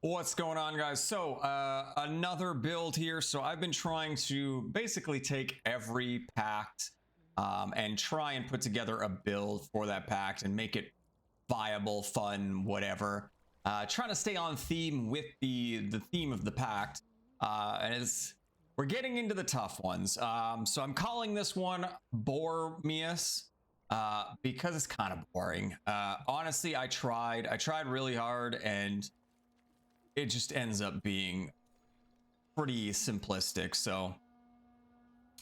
What's going on, guys? So another build here. So I've been trying to basically take every pact and try and put together a build for that pact and make it viable, fun, whatever. Trying to stay on theme with the theme of the pact. We're getting into the tough ones. So I'm calling this one Boremius because it's kind of boring. Honestly, I tried really hard, and it just ends up being pretty simplistic. So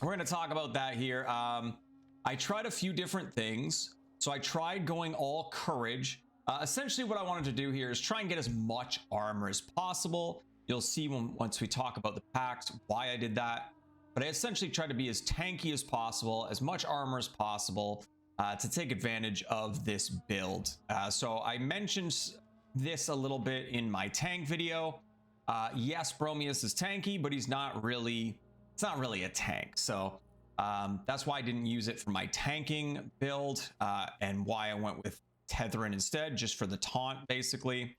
we're going to talk about that here. I tried a few different things. So I tried going all courage. Essentially what I wanted to do here is try and get as much armor as possible. You'll see once we talk about the packs why I did that. But I essentially tried to be as tanky as possible, as much armor as possible, to take advantage of this build. So I mentioned this a little bit in my tank video. Yes, Boremius is tanky, but it's not really a tank. So that's why I didn't use it for my tanking build, and why I went with tethering instead, just for the taunt basically.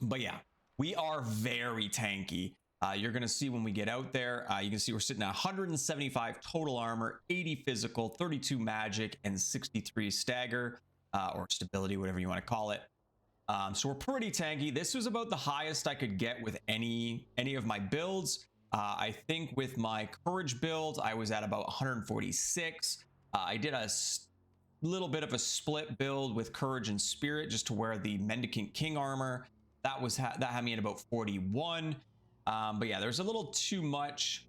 But yeah, we are very tanky. You're gonna see when we get out there, you can see we're sitting at 175 total armor, 80 physical, 32 magic, and 63 stagger, or stability, whatever you want to call it. So we're pretty tanky. This was about the highest I could get with any of my builds. I think with my courage build, I was at about 146. I did a little bit of a split build with courage and spirit just to wear the mendicant king armor. That had me at about 41. But yeah, there's a little too much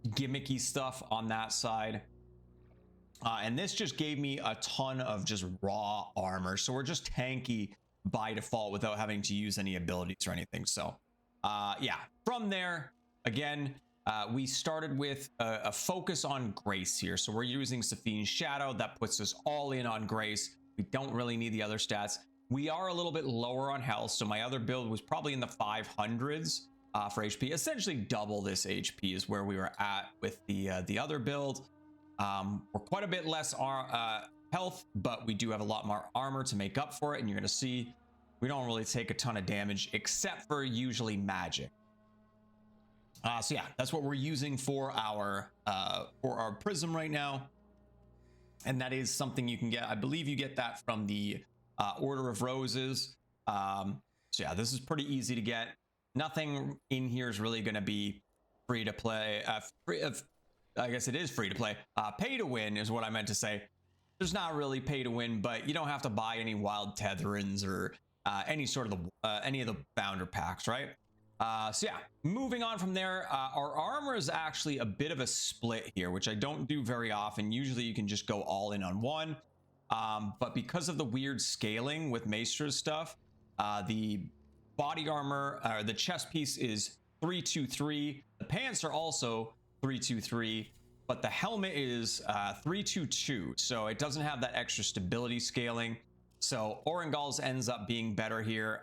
gimmicky stuff on that side. And this just gave me a ton of just raw armor. So we're just tanky by default without having to use any abilities or anything. So yeah, from there, again, we started with a focus on grace here. So we're using Saphine's Shadow. That puts us all in on grace. We don't really need the other stats. We are a little bit lower on health, so my other build was probably in the 500s for HP. Essentially double this HP is where we were at with the other build. We're quite a bit less health, but we do have a lot more armor to make up for it, and you're going to see we don't really take a ton of damage except for usually magic. So yeah, that's what we're using for our prism right now, and that is something you can get. I believe you get that from the Order of Roses. So yeah, this is pretty easy to get. Nothing in here is really going to be free to play. I guess it is free to play. Pay to win is what I meant to say. There's not really pay to win, but you don't have to buy any wild tetherins or any of the founder packs, right? So yeah, moving on from there, our armor is actually a bit of a split here, which I don't do very often. Usually you can just go all in on one. But because of the weird scaling with Maestra's stuff, the body armor, or the chest piece is 323. The pants are also 323, but the helmet is 322. So it doesn't have that extra stability scaling. So Orengal's ends up being better here.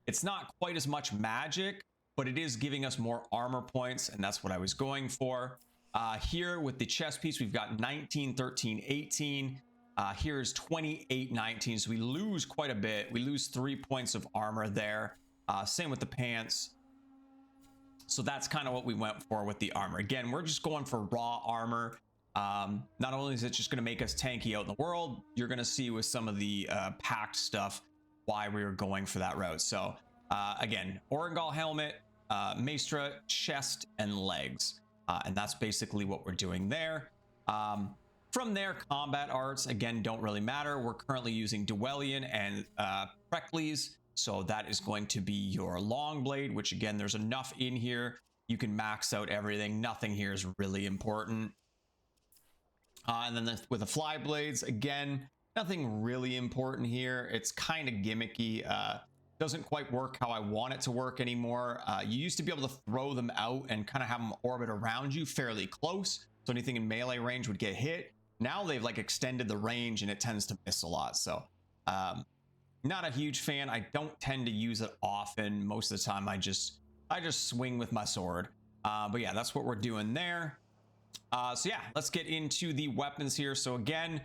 It's not quite as much magic, but it is giving us more armor points, and that's what I was going for. Here with the chest piece, we've got 19, 13, 18. Here's 28, 19. So we lose quite a bit. We lose 3 points of armor there. Same with the pants. So that's kind of what we went for with the armor. Again, we're just going for raw armor. Not only is it just going to make us tanky out in the world, you're going to see with some of the packed stuff why we were going for that route. So again, Orengal helmet, Maestra, chest, and legs. And that's basically what we're doing there. From there, combat arts, again, don't really matter. We're currently using Dwellian and Precles. So that is going to be your long blade, which again, there's enough in here. You can max out everything. Nothing here is really important. And then with the fly blades, again, nothing really important here. It's kind of gimmicky. Doesn't quite work how I want it to work anymore. You used to be able to throw them out and kind of have them orbit around you fairly close. So anything in melee range would get hit. Now they've like extended the range and it tends to miss a lot. So not a huge fan. I don't tend to use it often. Most of the time I just swing with my sword. But yeah, that's what we're doing there. So yeah, let's get into the weapons here. So again,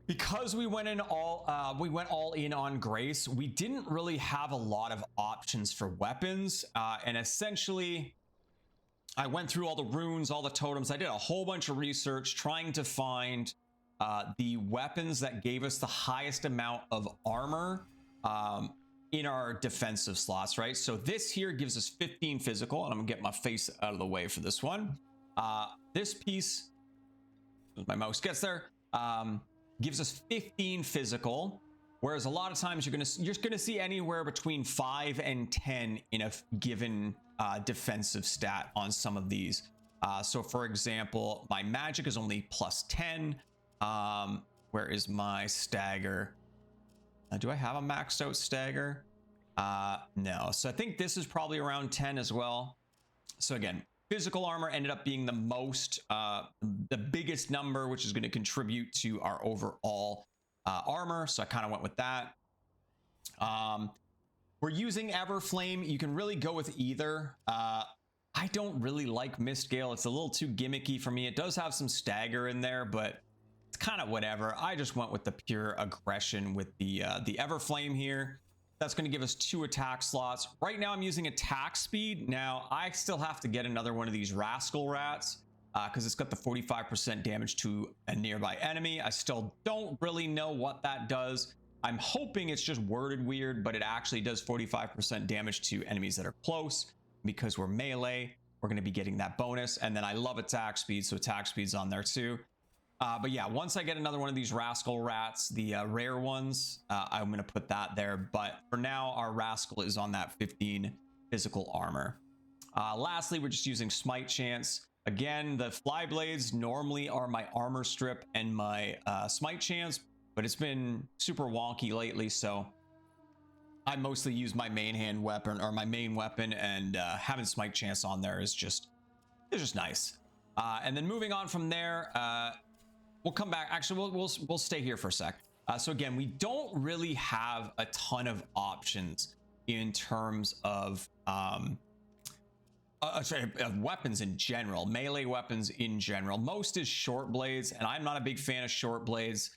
because we went all in on Grace, we didn't really have a lot of options for weapons, and essentially I went through all the runes, all the totems. I did a whole bunch of research trying to find the weapons that gave us the highest amount of armor in our defensive slots, right? So this here gives us 15 physical, and I'm gonna get my face out of the way for this one. This piece, as my mouse gets there, gives us 15 physical, whereas a lot of times you're gonna see anywhere between 5 and 10 in a given defensive stat on some of these. So for example, my magic is only +10. Where is my stagger? Do I have a maxed out stagger? No. So I think this is probably around 10 as well. So again, physical armor ended up being the biggest number, which is going to contribute to our overall armor. So I kind of went with that. We're using Everflame. You can really go with either. I don't really like Mistgale. It's a little too gimmicky for me. It does have some stagger in there, but it's kind of whatever. I just went with the pure aggression with the Everflame here. That's going to give us 2 attack slots. Right now I'm using attack speed. Now I still have to get another one of these rascal rats because it's got the 45% damage to a nearby enemy. I still don't really know what that does. I'm hoping it's just worded weird, but it actually does 45% damage to enemies that are close. Because we're melee, we're going to be getting that bonus. And then I love attack speed, so attack speed's on there too. But yeah, once I get another one of these rascal rats, the rare ones, I'm going to put that there. But for now, our rascal is on that 15 physical armor. Lastly, we're just using smite chance. Again, the fly blades normally are my armor strip and my smite chance, but it's been super wonky lately, so I mostly use my main hand weapon or my main weapon, and having smite chance on there is just nice. And then moving on from there, we'll come back. Actually, we'll stay here for a sec. So again, we don't really have a ton of options in terms of weapons in general, melee weapons in general. Most is short blades, and I'm not a big fan of short blades.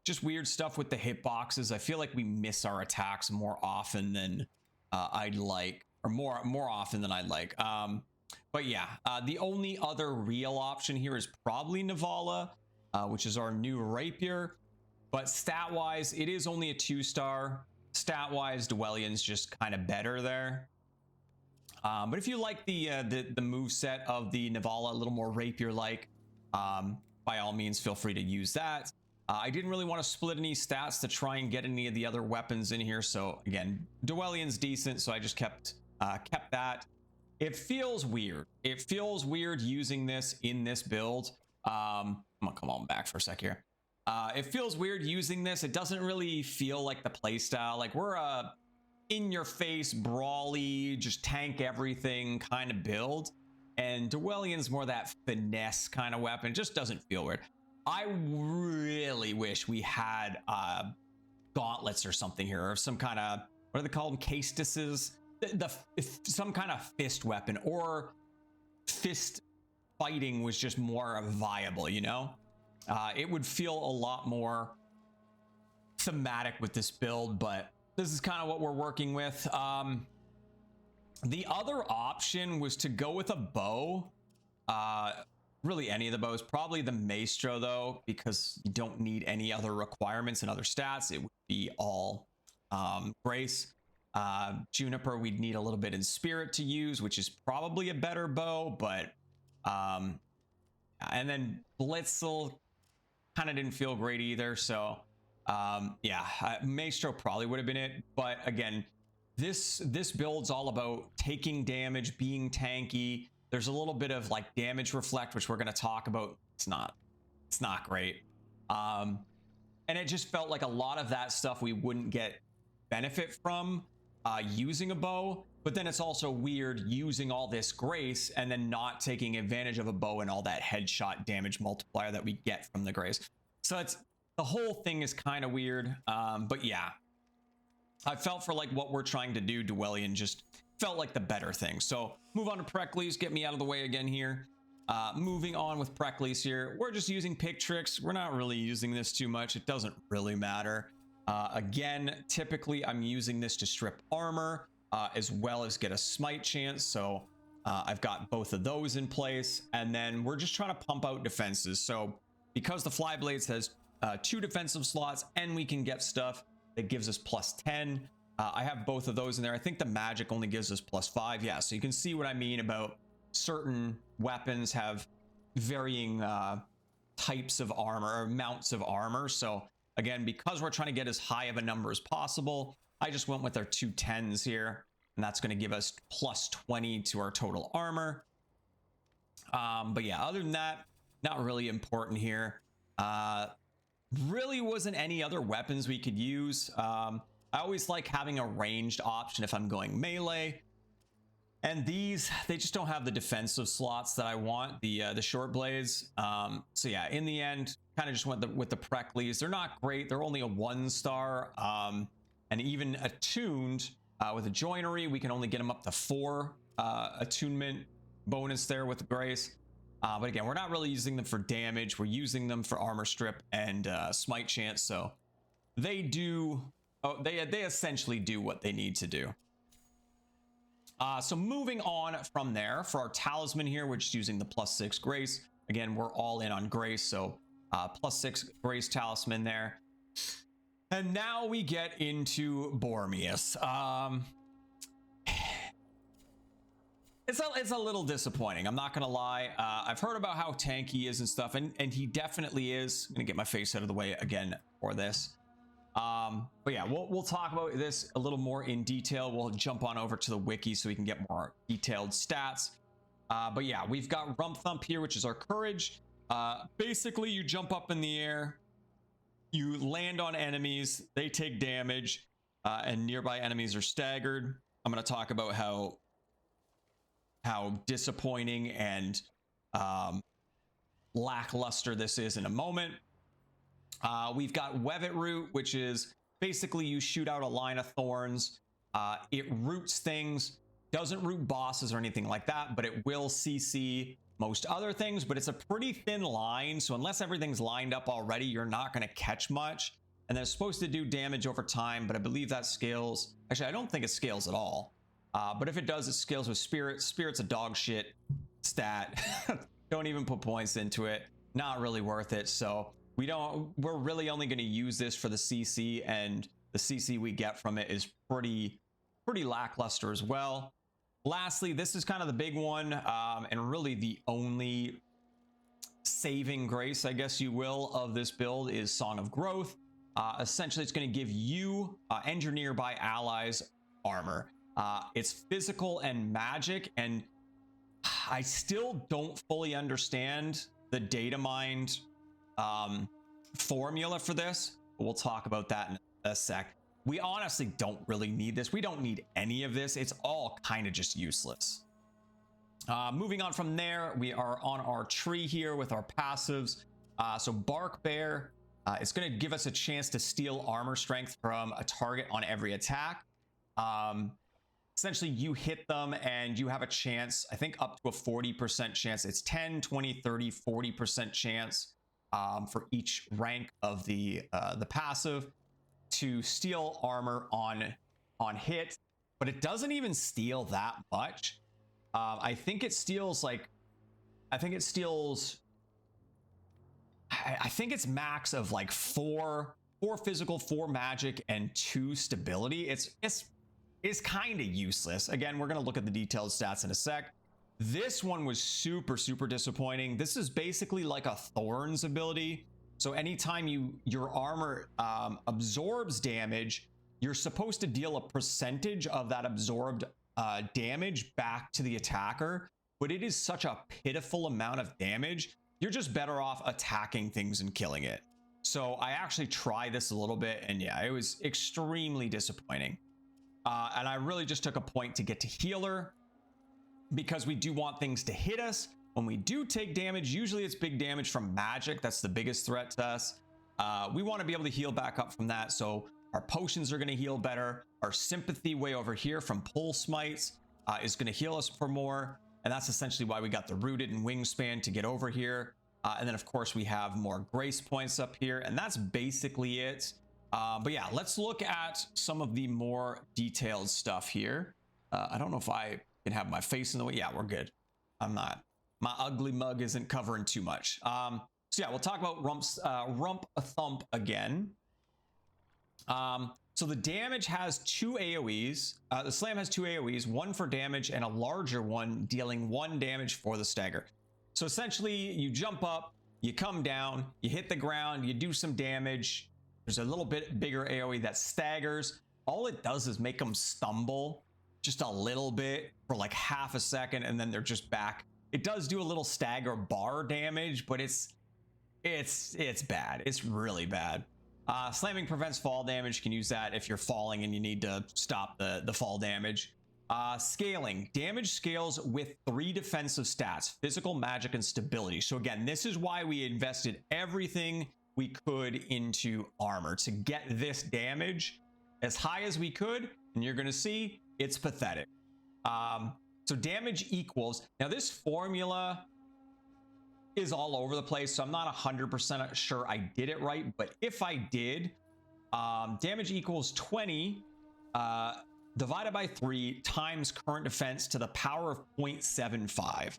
Just weird stuff with the hitboxes. I feel like we miss our attacks more often than I'd like, or more often than I'd like. But yeah, the only other real option here is probably Navala, which is our new rapier. But stat-wise, it is only a 2-star. Stat-wise, Dwellion's just kind of better there. But if you like the move set of the Navala, a little more rapier-like, by all means, feel free to use that. I didn't really want to split any stats to try and get any of the other weapons in here. So again, Dwellion's decent, so I just kept that. It feels weird. It feels weird using this in this build. I'm gonna come on back for a sec here. It feels weird using this. It doesn't really feel like the playstyle. Like we're a in-your-face, brawly, just tank everything kind of build. And Dwellion's more that finesse kind of weapon. It just doesn't feel weird. I really wish we had gauntlets or something here, or some kind of, what do they call them, castices? Some kind of fist weapon, or fist fighting was just more viable, you know? It would feel a lot more thematic with this build, but this is kind of what we're working with. The other option was to go with a bow. Really any of the bows, probably the Maestro though, because you don't need any other requirements and other stats. It would be all Grace. Juniper, we'd need a little bit in Spirit to use, which is probably a better bow, but and then Blitzel kind of didn't feel great either. So yeah, Maestro probably would have been it. But again, this build's all about taking damage, being tanky. There's a little bit of like damage reflect, which we're going to talk about. It's not great. And it just felt like a lot of that stuff we wouldn't get benefit from using a bow, but then it's also weird using all this Grace and then not taking advantage of a bow and all that headshot damage multiplier that we get from the Grace. So it's, the whole thing is kind of weird. But yeah, I felt for like what we're trying to do, Dwellion just felt like the better thing. So move on to Precles, get me out of the way again here. Moving on with Preckley's here, we're just using pick tricks. We're not really using this too much. It doesn't really matter. Again, typically I'm using this to strip armor as well as get a smite chance. So I've got both of those in place, and then we're just trying to pump out defenses. So because the Flyblades has 2 defensive slots and we can get stuff that gives us +10, I have both of those in there. I think the magic only gives us +5. Yeah, so you can see what I mean about certain weapons have varying types of armor or amounts of armor. So again, because we're trying to get as high of a number as possible, I just went with our 2 10s here, and that's going to give us +20 to our total armor. But yeah, other than that, not really important here. Really wasn't any other weapons we could use. I always like having a ranged option if I'm going melee. And these, they just don't have the defensive slots that I want, the short blades. So yeah, in the end, kind of just went with the Preckleys. They're not great. They're only a 1-star. And even attuned with a joinery, we can only get them up to 4 attunement bonus there with the Grace. But again, we're not really using them for damage. We're using them for armor strip and smite chance. So they do, they essentially do what they need to do. So moving on from there, for our talisman here, we're just using the +6 Grace. Again, we're all in on Grace, so +6 Grace talisman there. And now we get into Boremius. It's a little disappointing, I'm not gonna lie. I've heard about how tanky he is and stuff, and he definitely is. I'm gonna get my face out of the way again for this. But yeah, we'll talk about this a little more in detail. We'll jump on over to the wiki so we can get more detailed stats. But yeah, we've got Rump Thump here, which is our courage. Basically, you jump up in the air, you land on enemies, they take damage, and nearby enemies are staggered. I'm going to talk about how disappointing and lackluster this is in a moment. We've got Wevet Root, which is basically you shoot out a line of thorns. It roots things, doesn't root bosses or anything like that, but it will CC most other things, but it's a pretty thin line. So unless everything's lined up already, you're not going to catch much. And then it's supposed to do damage over time, but I believe that scales. Actually, I don't think it scales at all. But if it does, it scales with Spirit. Spirit's a dog shit stat. Don't even put points into it. Not really worth it. So we're really only going to use this for the CC, and the CC we get from it is pretty lackluster as well. Lastly, this is kind of the big one, and really the only saving grace, I guess you will, of this build is Song of Growth. Essentially, it's going to give you and your nearby allies armor. It's physical and magic, and I still don't fully understand the data mined formula for this, but we'll talk about that in a sec. We honestly don't really need this. We don't need any of this. It's all kind of just useless. Moving on from there, we are on our tree here with our passives. So Bark Bear, it's going to give us a chance to steal armor strength from a target on every attack. Essentially, you hit them and you have a chance, I think up to a 40% chance. It's 10, 20, 30, 40% chance for each rank of the passive to steal armor on hit, but it doesn't even steal that much. I think it steals like, I think it's max of like 4 physical, 4 magic, and 2 stability. It's kind of useless. Again, we're going to look at the detailed stats in a sec. This one was super disappointing. This is basically like a Thorns ability. So anytime your armor absorbs damage, you're supposed to deal a percentage of that absorbed damage back to the attacker, but it is such a pitiful amount of damage. You're just better off attacking things and killing it. So I actually tried this a little bit, and yeah, it was extremely disappointing. And I really just took a point to get to healer, because we do want things to hit us. When we do take damage, usually it's big damage from magic. That's the biggest threat to us. We want to be able to heal back up from that. So our potions are going to heal better. Our sympathy way over here from pull smites is going to heal us for more. And that's essentially why we got the rooted and wingspan to get over here. And then of course we have more grace points up here, and that's basically it. But yeah, let's look at some of the more detailed stuff here. I don't know if I can have my face in the way. Yeah, we're good. I'm not. My ugly mug isn't covering too much. So yeah, we'll talk about Rump Thump again. So the damage has 2 AoEs. The slam has 2 AoEs, one for damage and a larger one dealing 1 damage for the stagger. So essentially you jump up, you come down, you hit the ground, you do some damage. There's a little bit bigger AoE that staggers. All it does is make them stumble just a little bit for like half a second, and then they're just back. It does do a little stagger bar damage, but it's bad. It's really bad. Slamming prevents fall damage. Can use that if you're falling and you need to stop the fall damage. Scaling. Damage scales with 3 defensive stats: physical, magic, and stability. So again, this is why we invested everything we could into armor to get this damage as high as we could, and you're gonna see it's pathetic. So damage equals, now this formula is all over the place, so I'm not 100% sure I did it right, but if I did, damage equals 20 divided by 3 times current defense to the power of 0.75.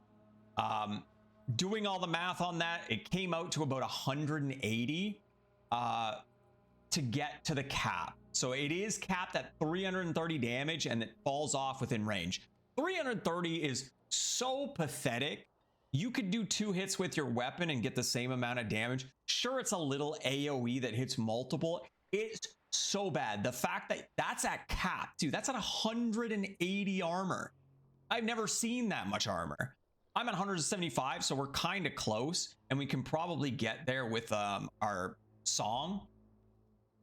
Doing all the math on that, it came out to about 180 to get to the cap. So it is capped at 330 damage, and it falls off within range. 330 is so pathetic. You could do 2 hits with your weapon and get the same amount of damage. Sure, it's a little AoE that hits multiple. It's so bad. The fact that that's at cap, dude, that's at 180 armor. I've never seen that much armor. I'm at 175, so we're kind of close, and we can probably get there with our song.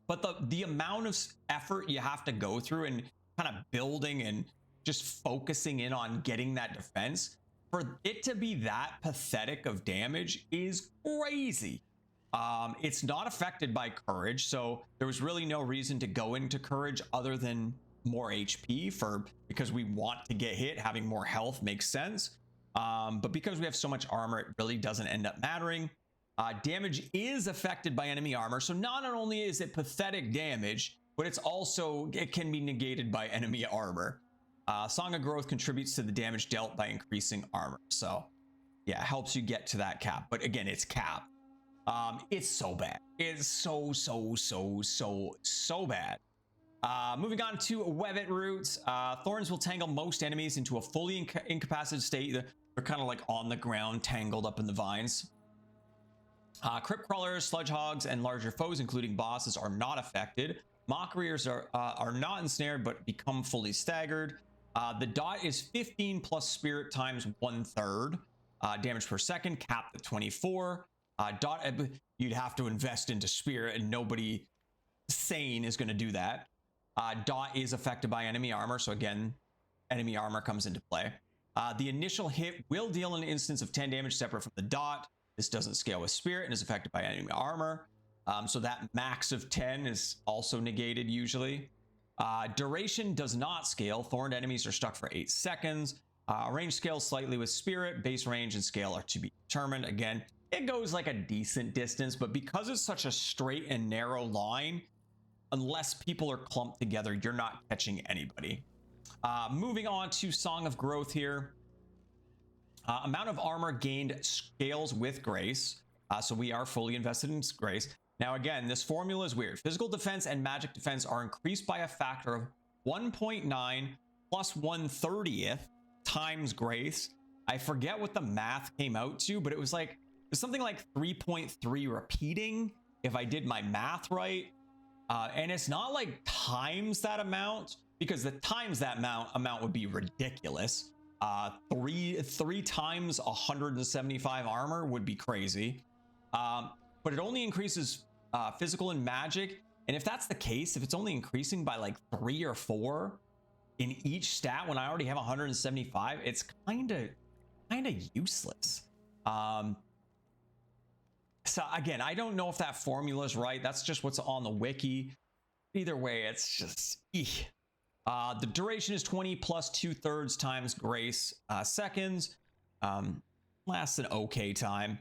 But the amount of effort you have to go through and kind of building and just focusing in on getting that defense, for it to be that pathetic of damage is crazy. It's not affected by courage, so there was really no reason to go into courage other than more HP, because we want to get hit. Having more health makes sense. But because we have so much armor, it really doesn't end up mattering. Damage is affected by enemy armor, so not only is it pathetic damage, but it can be negated by enemy armor. Song of Growth contributes to the damage dealt by increasing armor. So yeah, it helps you get to that cap. But again, it's cap. It's so bad. It's so bad. Moving on to Webbit Roots. Thorns will tangle most enemies into a fully incapacitated state. They're kind of like on the ground, tangled up in the vines. Crypt Crawlers, Sludge Hogs, and larger foes, including bosses, are not affected. Mockeries are not ensnared, but become fully staggered. The dot is 15 plus spirit times 1/3 damage per second, capped at 24. You'd have to invest into spirit, and nobody sane is going to do that. Dot is affected by enemy armor, so again, enemy armor comes into play. The initial hit will deal an instance of 10 damage separate from the dot. This doesn't scale with spirit and is affected by enemy armor. So that max of 10 is also negated usually. Duration does not scale. Thorned enemies are stuck for 8 seconds. Range scales slightly with spirit. Base range and scale are to be determined. Again, it goes like a decent distance, but because it's such a straight and narrow line, unless people are clumped together, you're not catching anybody. Moving on to Song of Growth here. Amount of armor gained scales with grace. So we are fully invested in grace. Now again, this formula is weird. Physical defense and magic defense are increased by a factor of 1.9 plus 1/30th times grace. I forget what the math came out to, but it was something like 3.3 repeating, if I did my math right. And it's not like times that amount, because the times that amount would be ridiculous. Three times 175 armor would be crazy. But it only increases physical and magic. And if that's the case, if it's only increasing by like 3 or 4 in each stat when I already have 175, it's kind of useless. So again, I don't know if that formula is right. That's just what's on the wiki. Either way, it's just The duration is 20 plus 2/3 times grace seconds. Lasts an okay time.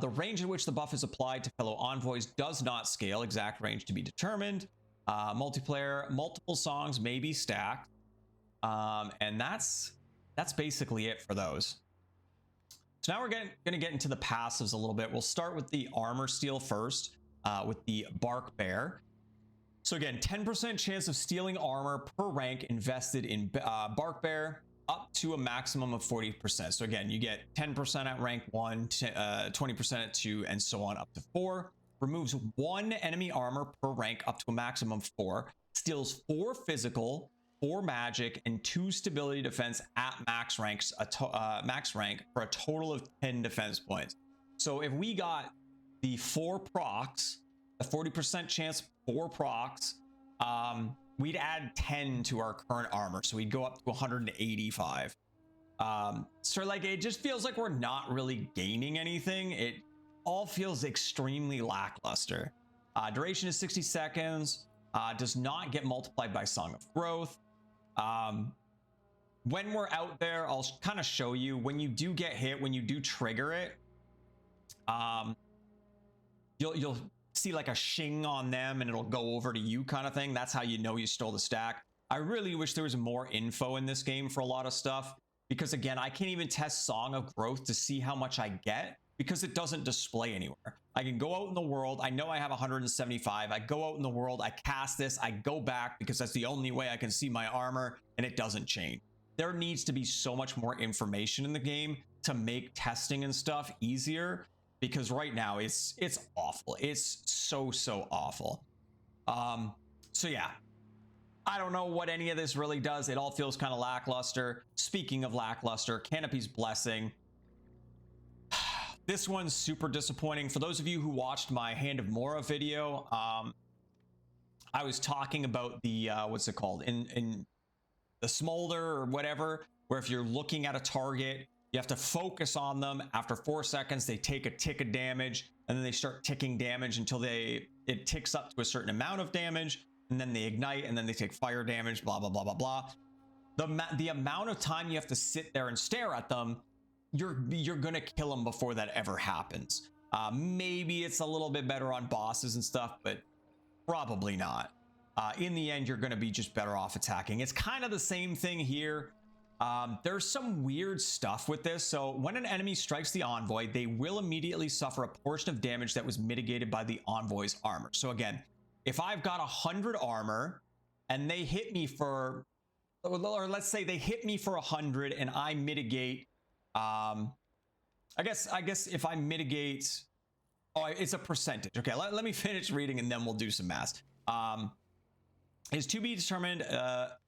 The range in which the buff is applied to fellow envoys does not scale. Exact range to be determined. Multiplayer, multiple songs may be stacked. And that's basically it for those. So now we're going to get into the passives a little bit. We'll start with the armor steal first, with the Bark Bear. So again, 10% chance of stealing armor per rank invested in Bark Bear, up to a maximum of 40%. So again, you get 10% at rank 1, 20% at 2, and so on up to 4. Removes 1 enemy armor per rank up to a maximum of 4. Steals 4 physical, 4 magic, and 2 stability defense at max rank for a total of 10 defense points. So if we got the 4 procs, a 40% chance 4 procs, we'd add 10 to our current armor, so we'd go up to 185. So like, it just feels like we're not really gaining anything. It all feels extremely lackluster. Duration is 60 seconds. Does not get multiplied by Song of Growth. When we're out there, I'll kind of show you when you do get hit, when you do trigger it, you'll see like a shing on them and it'll go over to you kind of thing. That's how you know you stole the stack. I really wish there was more info in this game for a lot of stuff, because again, I can't even test Song of Growth to see how much I get because it doesn't display anywhere. I can go out in the world. I know I have 175. I go out in the world. I cast this. I go back because that's the only way I can see my armor, and it doesn't change. There needs to be so much more information in the game to make testing and stuff easier, because right now it's awful. It's so awful. So yeah, I don't know what any of this really does. It all feels kind of lackluster. Speaking of lackluster, Canopy's Blessing. This one's super disappointing. For those of you who watched my Hand of Mora video, I was talking about the what's it called, in the smolder or whatever, where if you're looking at a target, you have to focus on them. After 4 seconds, they take a tick of damage, and then they start ticking damage until it ticks up to a certain amount of damage, and then they ignite, and then they take fire damage, blah, blah, blah, blah, blah. The amount of time you have to sit there and stare at them, you're gonna kill them before that ever happens. Maybe it's a little bit better on bosses and stuff, but probably not. In the end, you're gonna be just better off attacking. It's kind of the same thing here. There's some weird stuff with this. So when an enemy strikes the envoy, they will immediately suffer a portion of damage that was mitigated by the envoy's armor. So again, if I've got 100 armor and they hit me for, or let's say they hit me for 100 and I mitigate, I guess if I mitigate, oh, it's a percentage. Okay, let me finish reading and then we'll do some math. Is to be determined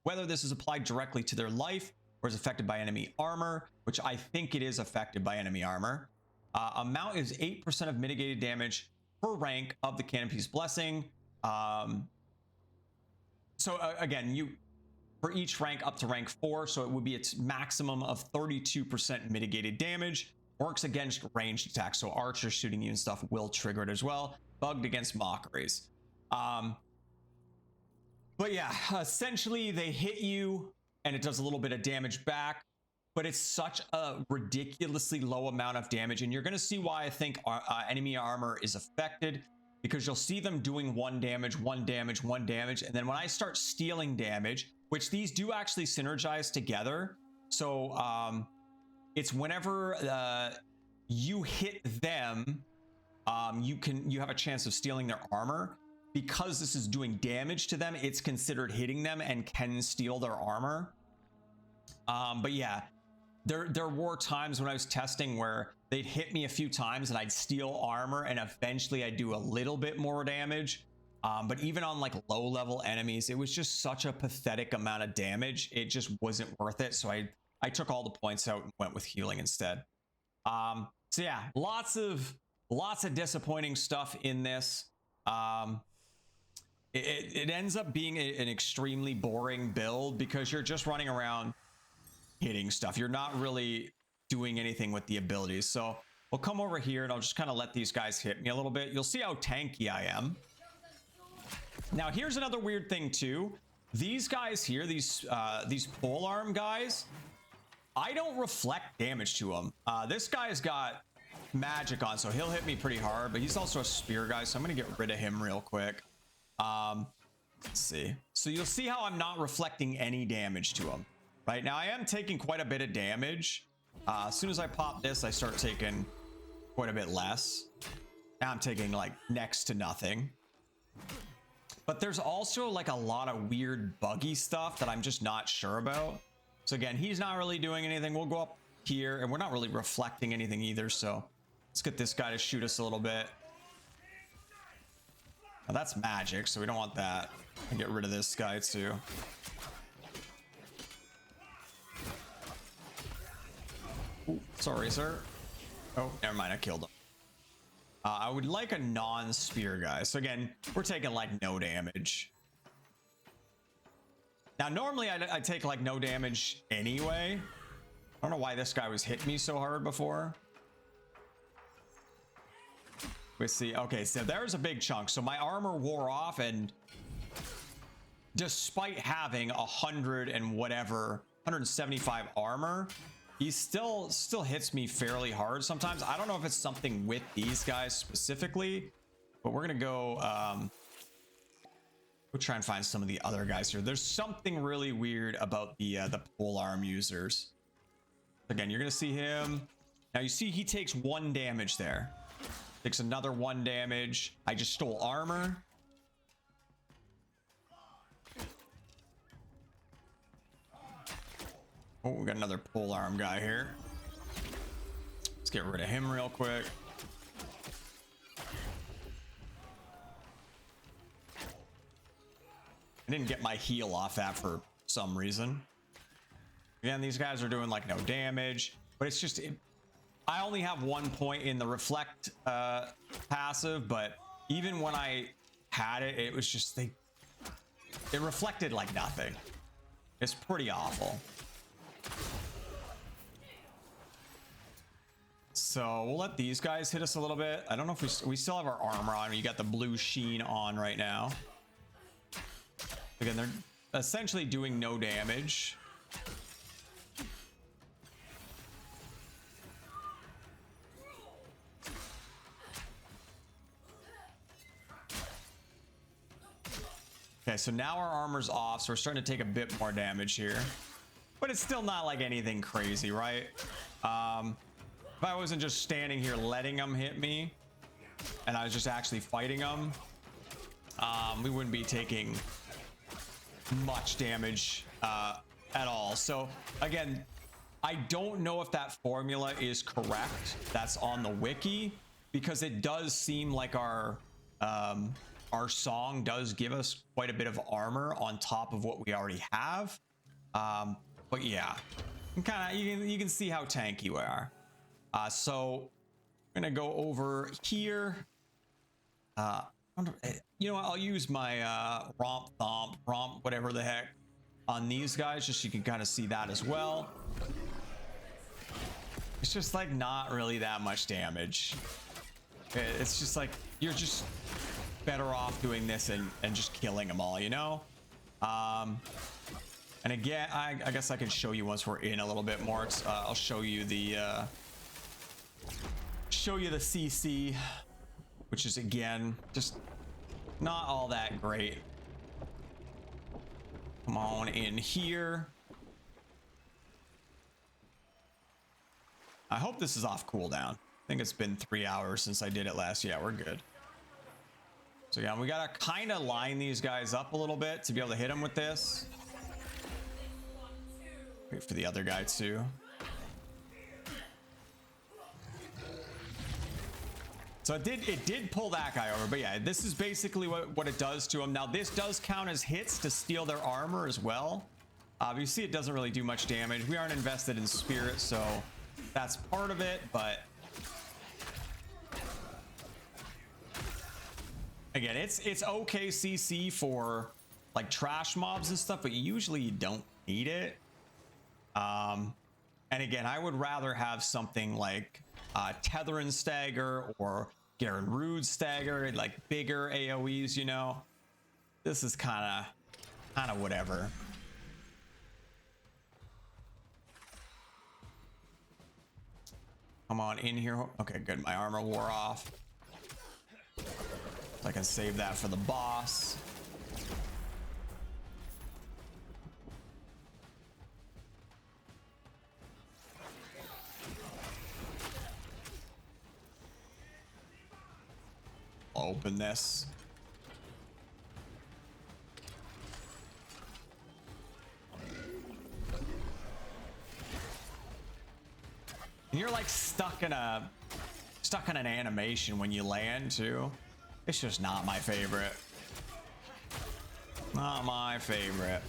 whether this is applied directly to their life or is affected by enemy armor, which I think it is affected by enemy armor. Amount is 8% of mitigated damage per rank of the Canopy's Blessing. Again, for each rank up to rank 4, so it would be its maximum of 32% mitigated damage. Works against ranged attacks, so archers shooting you and stuff will trigger it as well. Bugged against mockeries. But yeah, essentially they hit you and it does a little bit of damage back, but it's such a ridiculously low amount of damage. And you're going to see why I think enemy armor is affected, because you'll see them doing 1 damage, 1 damage, 1 damage. And then when I start stealing damage, which these do actually synergize together. So it's whenever you hit them, you have a chance of stealing their armor. Because this is doing damage to them, it's considered hitting them and can steal their armor. But yeah, there were times when I was testing where they'd hit me a few times and I'd steal armor and eventually I'd do a little bit more damage. But even on like low level enemies, it was just such a pathetic amount of damage. It just wasn't worth it. So I took all the points out and went with healing instead. So yeah, lots of disappointing stuff in this. It ends up being an extremely boring build because you're just running around hitting stuff. You're not really doing anything with the abilities. So we'll come over here and I'll just kind of let these guys hit me a little bit. You'll see how tanky I am. Now here's another weird thing too. these guys here, these polearm guys, I don't reflect damage to him. This guy's got magic on, so he'll hit me pretty hard, but he's also a spear guy, so I'm gonna get rid of him real quick. Let's see. So you'll see how I'm not reflecting any damage to him. Right now, I am taking quite a bit of damage. As soon as I pop this, I start taking quite a bit less. Now I'm taking like next to nothing. But there's also like a lot of weird buggy stuff that I'm just not sure about. So again, he's not really doing anything. We'll go up here, and we're not really reflecting anything either. So let's get this guy to shoot us a little bit. Now that's magic, so we don't want that. And get rid of this guy too. Ooh, sorry, sir. Oh, never mind. I killed him. I would like a non-spear guy. So again, we're taking like no damage. Now, normally I take like no damage anyway. I don't know why this guy was hitting me so hard before. We see. Okay, so there's a big chunk. So my armor wore off, and despite having 100 and whatever, 175 armor, he still hits me fairly hard sometimes. I don't know if it's something with these guys specifically, but we're gonna go we'll try and find some of the other guys here. There's something really weird about the polearm users. Again, you're gonna see him. Now you see he takes 1 damage there. Takes another 1 damage. I just stole armor. Oh, we got another polearm guy here. Let's get rid of him real quick. I didn't get my heal off that for some reason. Again, these guys are doing like no damage, but it's just, I only have 1 point in the reflect passive, but even when I had it, it was just, it reflected like nothing. It's pretty awful. So we'll let these guys hit us a little bit. I don't know if we still have our armor on. You got the blue sheen on right now. Again, they're essentially doing no damage. Okay, so now our armor's off, so we're starting to take a bit more damage here. But it's still not like anything crazy, right? If I wasn't just standing here letting them hit me, and I was just actually fighting them, we wouldn't be taking much damage at all. So again, I don't know if that formula is correct. That's on the wiki, because it does seem like our song does give us quite a bit of armor on top of what we already have. But yeah, you can see how tanky we are. So I'm gonna go over here. You know what? I'll use my romp, whatever the heck, on these guys, just so you can kind of see that as well. It's just like not really that much damage. It's just like you're just better off doing this and just killing them all, you know? And again, I guess I can show you once we're in a little bit more. I'll show you the CC, which is again just not all that great. Come on in here. I hope this is off cooldown. I think it's been 3 hours since I did it last. Yeah, we're good. So yeah, we gotta kind of line these guys up a little bit to be able to hit them with this. Wait for the other guy too. So it did pull that guy over, but yeah, this is basically what it does to him. Now this does count as hits to steal their armor as well. You see it doesn't really do much damage. We aren't invested in spirit, so that's part of it, but again, it's okay CC for like trash mobs and stuff, but usually you don't need it. And again, I would rather have something like Tether and Stagger or Garen Rude Stagger, like bigger AoEs, you know. This is kind of kind of whatever. Come on in here. Okay, good. My armor wore off. So I can save that for the boss. I'll open this. And you're like stuck in an animation when you land too. It's just not my favorite. Not my favorite.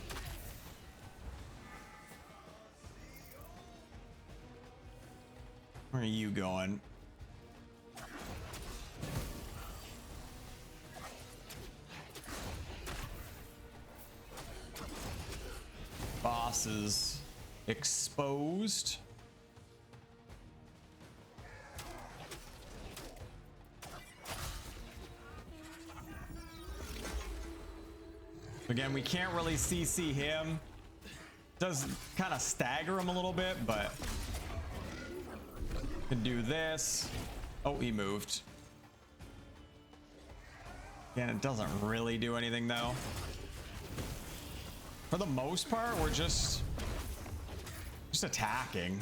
Where are you going? Boss is exposed. Again, we can't really CC him. Does kind of stagger him a little bit, but can do this. Oh, he moved. Again, it doesn't really do anything though. For the most part, we're just attacking.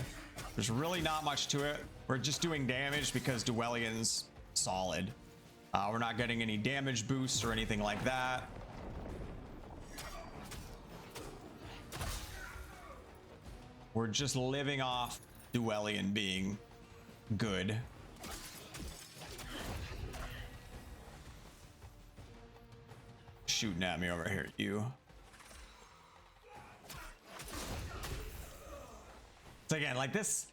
There's really not much to it. We're just doing damage because Dwellion's solid. We're not getting any damage boosts or anything like that. We're just living off Dwellion being good. Shooting at me over here, you. So again, like this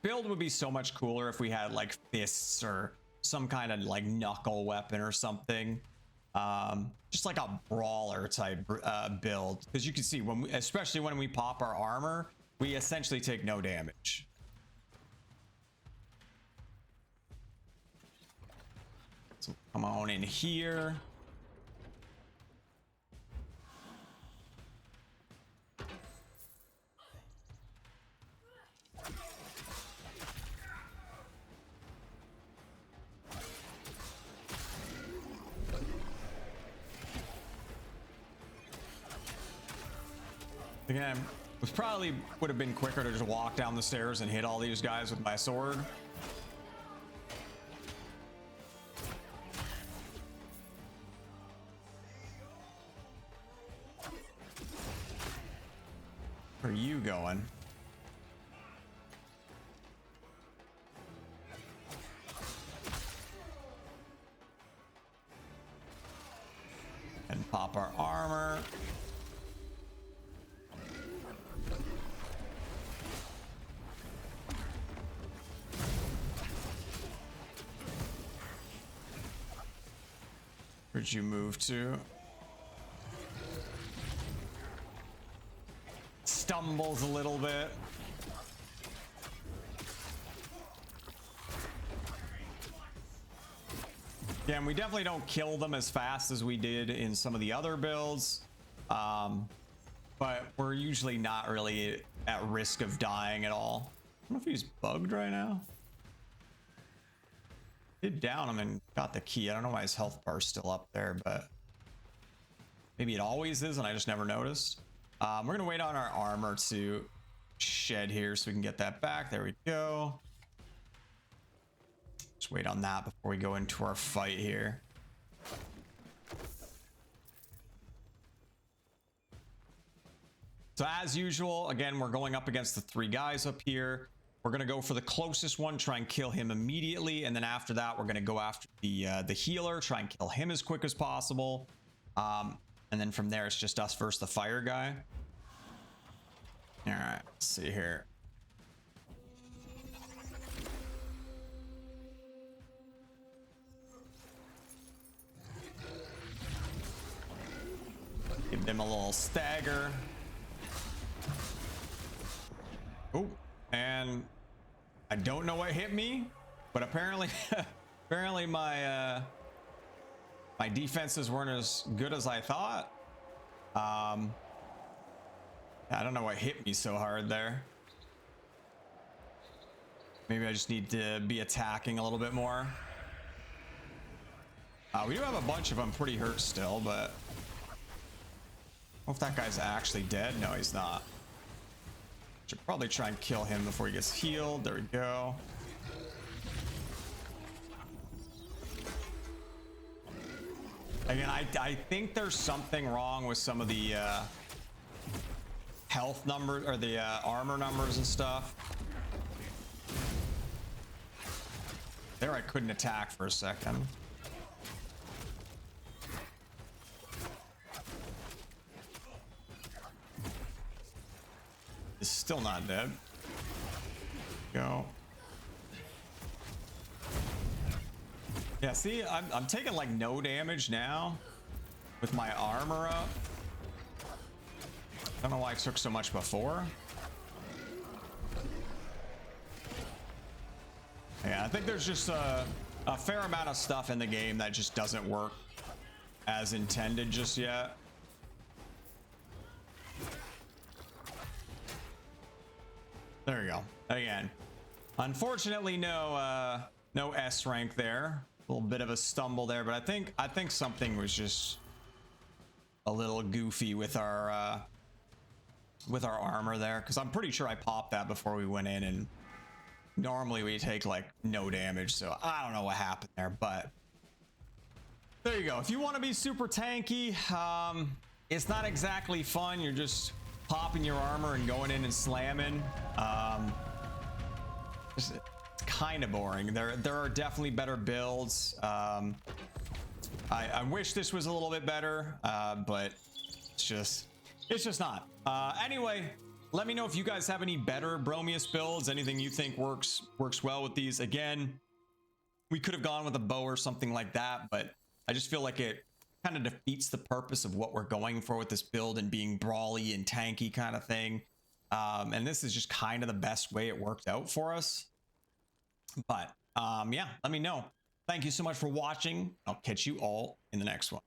build would be so much cooler if we had like fists or some kind of like knuckle weapon or something. Just like a brawler type build, because you can see when we, especially when we pop our armor, we essentially take no damage. So come on in here. Again, it probably would have been quicker to just walk down the stairs and hit all these guys with my sword. Where are you going? And pop our armor. Where'd you move to? Stumbles a little bit. Yeah, and we definitely don't kill them as fast as we did in some of the other builds. But we're usually not really at risk of dying at all. I don't know if he's bugged right now. Did down him and got the key. I don't know why his health bar's still up there, but maybe it always is and I just never noticed. We're gonna wait on our armor to shed here so we can get that back. There we go. Just wait on that before we go into our fight here. So as usual, again, we're going up against the three guys up here. We're going to go for the closest one, try and kill him immediately. And then after that, we're going to go after the healer, try and kill him as quick as possible. And then from there, it's just us versus the fire guy. All right, let's see here. Give them a little stagger. Oh. And I don't know what hit me, but apparently apparently my my defenses weren't as good as I thought. I don't know what hit me so hard there. Maybe I just need to be attacking a little bit more. We do have a bunch of them pretty hurt still, but I don't know if that guy's actually dead. No, he's not. Should probably try and kill him before he gets healed. There we go. Again, I think there's something wrong with some of the health numbers or the armor numbers and stuff. There, I couldn't attack for a second. Is still not dead. Go. Yeah, see, I'm taking like no damage now with my armor up. I don't know why I took so much before. Yeah, I think there's just a fair amount of stuff in the game that just doesn't work as intended just yet. There you go. Again, unfortunately, no S rank there. A little bit of a stumble there, but I think something was just a little goofy with our armor there, because I'm pretty sure I popped that before we went in, and normally we take like no damage, so I don't know what happened there, but there you go. If you want to be super tanky, it's not exactly fun. You're just popping your armor and going in and slamming. It's kind of boring. There are definitely better builds. I wish this was a little bit better, but it's just not. Anyway, let me know if you guys have any better Boremius builds, anything you think works well with these. Again, we could have gone with a bow or something like that, but I just feel like it kind of defeats the purpose of what we're going for with this build and being brawly and tanky kind of thing. And this is just kind of the best way it worked out for us. But yeah, let me know. Thank you so much for watching. I'll catch you all in the next one.